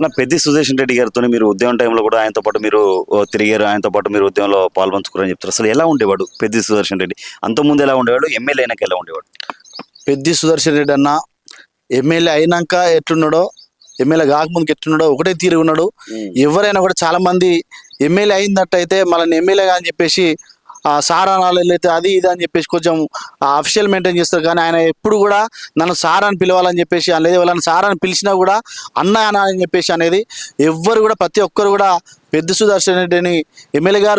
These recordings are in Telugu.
అన్న పెద్ది సుదర్శన్ రెడ్డి గారితో మీరు ఉద్యమం టైంలో కూడా ఆయనతో పాటు మీరు తిరిగారు, ఆయనతో పాటు మీరు ఉద్యమంలో పాల్పంచుకున్నారని చెప్తారు. అసలు ఎలా ఉండేవాడు పెద్ది సుదర్శన్ రెడ్డి? అంతకుముందు ఎలా ఉండేవాడు, ఎమ్మెల్యే అయినాక ఎలా ఉండేవాడు? పెద్ది సుదర్శన్ రెడ్డి అన్న ఎమ్మెల్యే అయినాక ఎట్లున్నాడో, ఎమ్మెల్యే కాకముందుకు ఎట్లున్నాడో ఒకటే తీరు ఉన్నాడు. ఎవరైనా కూడా చాలా మంది ఎమ్మెల్యే అయినట్టయితే మళ్ళీ ఎమ్మెల్యేగా అని చెప్పేసి ఆ సార్ అనాలి, అయితే అది ఇది అని చెప్పేసి కొంచెం అఫిషియల్ మెయింటైన్ చేస్తారు. కానీ ఆయన ఎప్పుడు కూడా నన్ను సార్ అని పిలవాలని చెప్పేసి, లేదా వాళ్ళని సార్ అని పిలిచినా కూడా అన్న అని చెప్పేసి అనేది ఎవ్వరు కూడా, ప్రతి ఒక్కరు కూడా పెద్ది సుదర్శన్ రెడ్డిని ఎమ్మెల్యే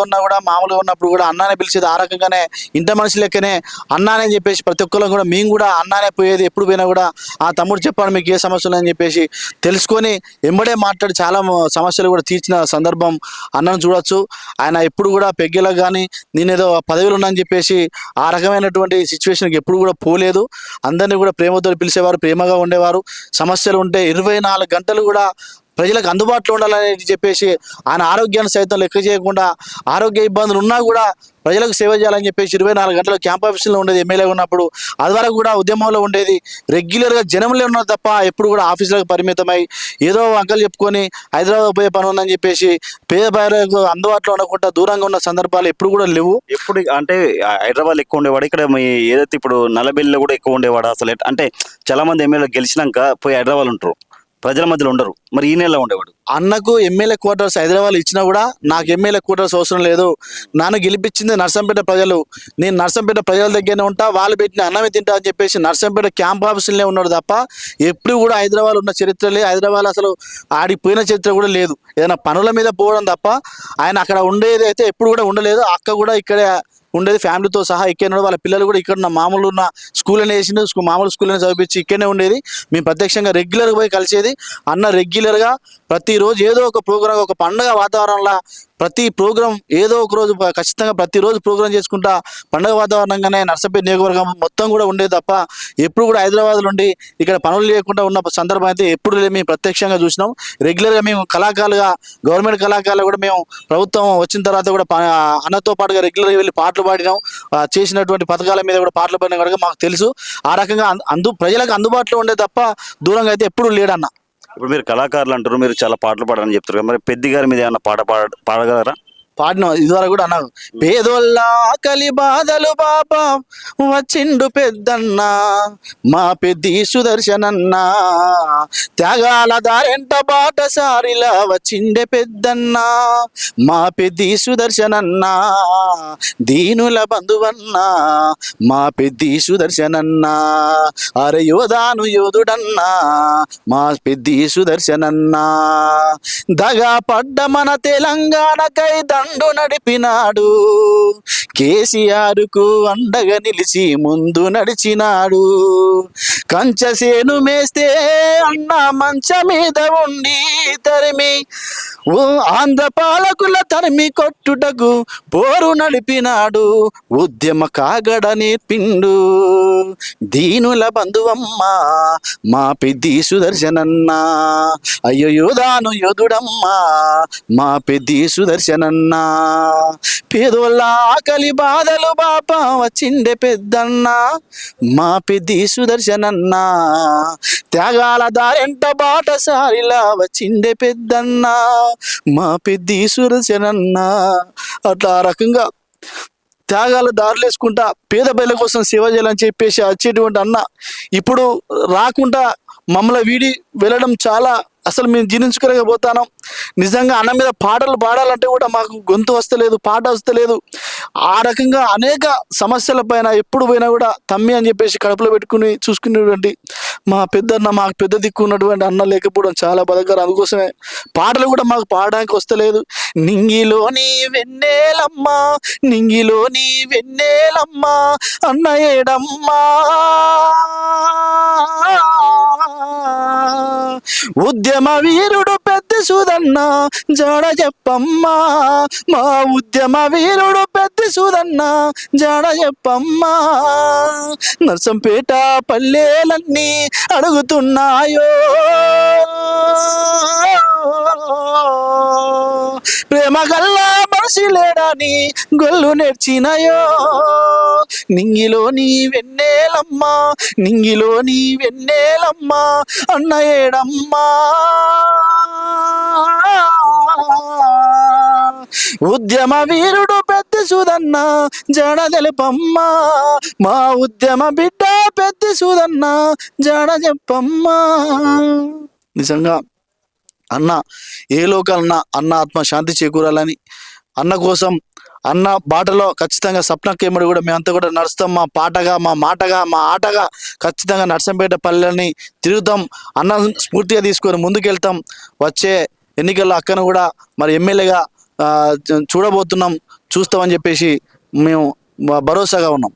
ఉన్నా కూడా మామూలుగా ఉన్నప్పుడు కూడా అన్నానే పిలిచేది. ఆ రకంగానే ఇంట మనిషి లెక్కనే అన్నానే చెప్పేసి ప్రతి ఒక్కరు కూడా మేము కూడా అన్నానే పోయేది. ఎప్పుడు పోయినా కూడా ఆ తమ్ముడు చెప్పాడు మీకు ఏ సమస్యలు అని చెప్పేసి తెలుసుకొని ఎంబడే మాట్లాడి చాలా సమస్యలు కూడా తీర్చిన సందర్భం అన్నను చూడొచ్చు. ఆయన ఎప్పుడు కూడా పెగ్గెలకు కానీ నేనేదో పదవిలో ఉన్నా అని చెప్పేసి ఆ రకమైనటువంటి సిచ్యువేషన్కి ఎప్పుడు కూడా పోలేదు. అందరినీ కూడా ప్రేమతో పిలిచేవారు, ప్రేమగా ఉండేవారు. సమస్యలు ఉంటే 24 గంటలు కూడా ప్రజలకు అందుబాటులో ఉండాలని చెప్పేసి ఆయన ఆరోగ్యాన్ని సైతం లెక్క చేయకుండా, ఆరోగ్య ఇబ్బందులు ఉన్నా కూడా ప్రజలకు సేవ చేయాలని చెప్పేసి 24 గంటలు క్యాంప్ ఆఫీసులో ఉండేది ఎమ్మెల్యే ఉన్నప్పుడు. అది వరకు కూడా ఉద్యమంలో ఉండేది. రెగ్యులర్గా జనంలో ఉన్నారు తప్ప ఎప్పుడు కూడా ఆఫీసులకు పరిమితమై ఏదో అంకలు చెప్పుకొని హైదరాబాద్ పోయే పని ఉందని చెప్పేసి పేద ప్రజలకు అందుబాటులో ఉండకుండా దూరంగా ఉన్న సందర్భాలు ఎప్పుడు కూడా లేవు. ఎప్పుడు అంటే హైదరాబాద్ ఎక్కువ ఉండేవాడు, ఇక్కడ ఏదైతే ఇప్పుడు నల్లబెల్లిలో కూడా ఎక్కువ ఉండేవాడు. అసలు అంటే చాలా మంది ఎమ్మెల్యే గెలిచినాక పోయి హైదరాబాద్ ఉంటారు, ప్రజల మధ్యలో ఉండరు. మరి ఈ నెలలో ఉండేవాడు. అన్నకు ఎమ్మెల్యే క్వార్టర్స్ హైదరాబాద్ ఇచ్చినా కూడా నాకు ఎమ్మెల్యే క్వార్టర్స్ అవసరం లేదు. నన్ను గెలిపించింది నర్సంపేట ప్రజలు, నేను నర్సంపేట ప్రజల దగ్గరనే ఉంటా, వాళ్ళు పెట్టిన అన్నమే తింటా అని చెప్పేసి నర్సంపేట క్యాంప్ ఆఫీసులనే ఉన్నాడు తప్ప ఎప్పుడు కూడా హైదరాబాద్ ఉన్న చరిత్ర లేదు. హైదరాబాద్ అసలు ఆడిపోయిన చరిత్ర కూడా లేదు. ఏదైనా పనుల మీద పోవడం తప్ప ఆయన అక్కడ ఉండేది అయితే ఎప్పుడు కూడా ఉండలేదు. అక్క కూడా ఇక్కడే ఉండేది, ఫ్యామిలీతో సహా ఇక్కడనే. వాళ్ళ పిల్లలు కూడా ఇక్కడ ఉన్న మామూలు ఉన్న స్కూల్లోనే వేసిండు, మామూలు స్కూల్లోనే చదివించి ఇక్కడనే ఉండేది. మేము ప్రత్యక్షంగా రెగ్యులర్గా పోయి కలిసేది. అన్న రెగ్యులర్గా ప్రతిరోజు ఏదో ఒక ప్రోగ్రాం, ఒక పండుగ వాతావరణంలో ప్రతి ప్రోగ్రాం ఏదో ఒక రోజు ఖచ్చితంగా ప్రతిరోజు ప్రోగ్రాం చేసుకుంటా పండుగ వాతావరణంగానే నర్సంపేట నియోజకవర్గం మొత్తం కూడా ఉండేది తప్ప ఎప్పుడు కూడా హైదరాబాద్ నుండి ఇక్కడ పనులు లేకుండా ఉన్న సందర్భం అయితే ఎప్పుడు మేము ప్రత్యక్షంగా చూసినాం. రెగ్యులర్గా మేము కళాకారులుగా, గవర్నమెంట్ కళాకారులు కూడా మేము ప్రభుత్వం వచ్చిన తర్వాత కూడా అన్నతో పాటుగా రెగ్యులర్గా వెళ్ళి పాటలు పాడినాం. చేసినటువంటి పథకాల మీద కూడా పాటలు పాడిన కనుక మాకు తెలుసు. ఆ రకంగా ప్రజలకు అందుబాటులో ఉండే తప్ప దూరంగా అయితే ఎప్పుడు లేడన్న. ఇప్పుడు మీరు కళాకారులు అంటారు, మీరు చాలా పాటలు పాడాలని చెప్తారు కదా, మరి పెద్ది గారి మీద ఏమన్నా పాట పాడగలరా? పాడిన ఇదివరకు కూడా అన్నారు. పేదోళ్ళ ఆకలి బాధలు పాపం వచ్చిండు పెద్దన్న మా పెద్ది సుదర్శనన్న, త్యాగాల దారెంట బాటసారిలా వచ్చిండే పెద్దన్న మా పెద్ది సుదర్శనన్న, దీనుల బంధువన్న మా పెద్ది సుదర్శనన్న, అరే యోధాను యోధుడన్నా మా పెద్ది సుదర్శనన్న, దగా పడ్డ మన తెలంగాణకై దండు నడిపినాడు, కేసీఆర్కు అండగా నిలిచి ముందు నడిచినాడు, కంచసేను మేస్తే అన్న మంచ మీద ఉండి తరిమి ఆంధ్ర పాలకుల తరిమి కొట్టుటకు పోరు నడిపినాడు, ఉద్యమ కాగడ నేర్పిండు దీనుల బంధువమ్మ మా పెద్ది సుదర్శనన్న, అయ్యో యోధాను యోధుడమ్మ మా పెద్ది సుదర్శనన్న, పేదోళ్ళ ఆకలి బాధలు బాప వచ్చిండే పెద్దన్న మా పెద్ది సుదర్శనన్న, త్యాగాల దారెంట బాటసారిలా వచ్చిండే పెద్దన్న మా పెద్ది సుదర్శనన్న. అట్లా ఆ రకంగా త్యాగాల దారులు వేసుకుంటా పేద ప్రజల కోసం సేవ చేయాలని చెప్పేసి వచ్చేటువంటి అన్న ఇప్పుడు రాకుండా మమ్మల్ని వీడి వెళ్ళడం చాలా అసలు మేము జీర్ణించుకోలేకపోతాం. నిజంగా అన్న మీద పాటలు పాడాలంటే కూడా మాకు గొంతు వస్తలేదు, పాట వస్తలేదు. ఆ రకంగా అనేక సమస్యల పైన ఎప్పుడు పోయినా కూడా తమ్మి అని చెప్పేసి కడుపులో పెట్టుకుని చూసుకునేటువంటి మా పెద్దన్న, మాకు పెద్ద దిక్కు ఉన్నటువంటి అన్న లేకపోవడం చాలా బాధాకరం. అందుకోసమే పాటలు కూడా మాకు పాడడానికి వస్తలేదు. నింగిలోని వెన్నెలమ్మా, నింగిలోని వెన్నెలమ్మా అన్న ఏడమ్మా, ఉద్యమ వీరుడు పెద్ద సుదన్న జాడ చెప్పమ్మా, మా ఉద్యమ వీరుడు పెద్ద సుదన్న జాడ చెప్పమ్మా, నర్సంపేట పల్లెలన్నీ అడుగుతున్నాయో ప్రేమ గల్లా మనిషి లేడని గొల్లు నేర్చినాయో, నింగిలో నీ వెన్నెలమ్మా, నింగిలో నీ వెన్నెలమ్మా అన్న ఏడమ్మా. ఉద్యమ వీరుడు పెద్ద సుదన్న జడ తెలుపమ్మా, మా ఉద్యమ బిడ్డ పెద్ద సుదన్న జడ చెప్పమ్మా. నిజంగా అన్న ఏ లోకాలన్నా అన్న ఆత్మ శాంతి చేకూరాలని, అన్న కోసం అన్న బాటలో ఖచ్చితంగా సప్నకేమడి కూడా మేమంతా కూడా నడుస్తాం. మా పాటగా, మా మాటగా, మా ఆటగా ఖచ్చితంగా నర్సంపేట పల్లెల్ని తిరుగుతాం. అన్న స్ఫూర్తిగా తీసుకొని ముందుకెళ్తాం. వచ్చే ఎన్నికల్లో అక్కను కూడా మరి ఎమ్మెల్యేగా చూడబోతున్నాం, చూస్తామని చెప్పేసి మేము భరోసాగా ఉన్నాం.